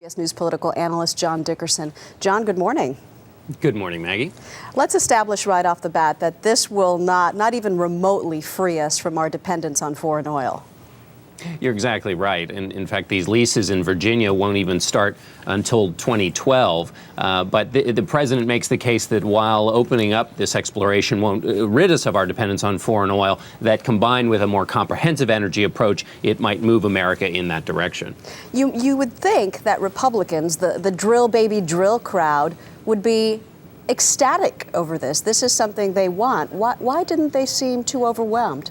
CBS News political analyst John Dickerson. John, good morning. Good morning, Maggie. Let's establish right off the bat that this will not even remotely free us from our dependence on foreign oil. You're exactly right. And in fact, these leases in Virginia won't even start until 2012. But the president makes the case that while opening up this exploration won't rid us of our dependence on foreign oil, that combined with a more comprehensive energy approach, it might move America in that direction. You would think that Republicans, the drill baby drill crowd, would be ecstatic over this. This is something they want. Why didn't they seem too overwhelmed?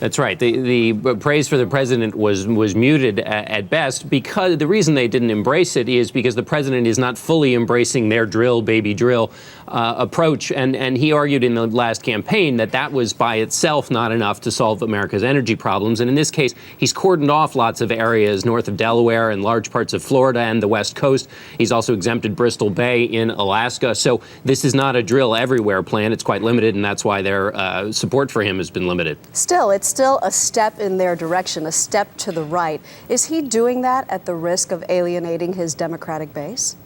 That's right. The praise for the president was muted at best, because the reason they didn't embrace it is because the president is not fully embracing their drill, baby drill approach. And he argued in the last campaign that that was by itself not enough to solve America's energy problems. And in this case, he's cordoned off lots of areas north of Delaware and large parts of Florida and the West Coast. He's also exempted Bristol Bay in Alaska. So this is not a drill everywhere plan. It's quite limited, and that's why their support for him has been limited. It's still a step in their direction, a step to the right. Is he doing that at the risk of alienating his Democratic base?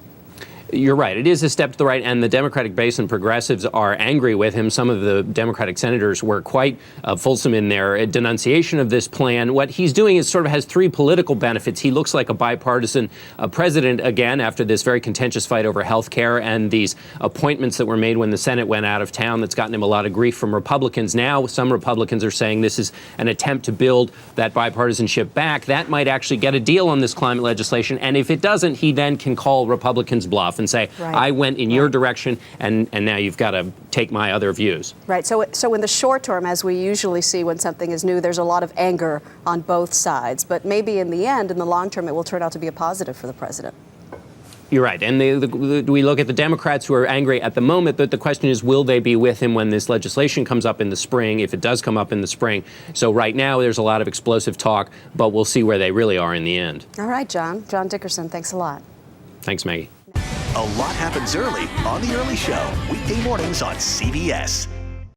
You're right. It is a step to the right, and the Democratic base and progressives are angry with him. Some of the Democratic senators were quite fulsome in their denunciation of this plan. What he's doing is sort of has three political benefits. He looks like a bipartisan president again after this very contentious fight over health care and these appointments that were made when the Senate went out of town. That's gotten him a lot of grief from Republicans. Now, some Republicans are saying this is an attempt to build that bipartisanship back. That might actually get a deal on this climate legislation. And if it doesn't, he then can call Republicans bluff and say, right, I went in your direction, and now you've got to take my other views. Right. So in the short term, as we usually see when something is new, there's a lot of anger on both sides. But maybe in the end, in the long term, it will turn out to be a positive for the president. You're right. And we look at the Democrats who are angry at the moment, but the question is, will they be with him when this legislation comes up in the spring, if it does come up in the spring? So right now, there's a lot of explosive talk, but we'll see where they really are in the end. All right, John. John Dickerson, thanks a lot. Thanks, Maggie. A lot happens early on The Early Show, weekday mornings on CBS.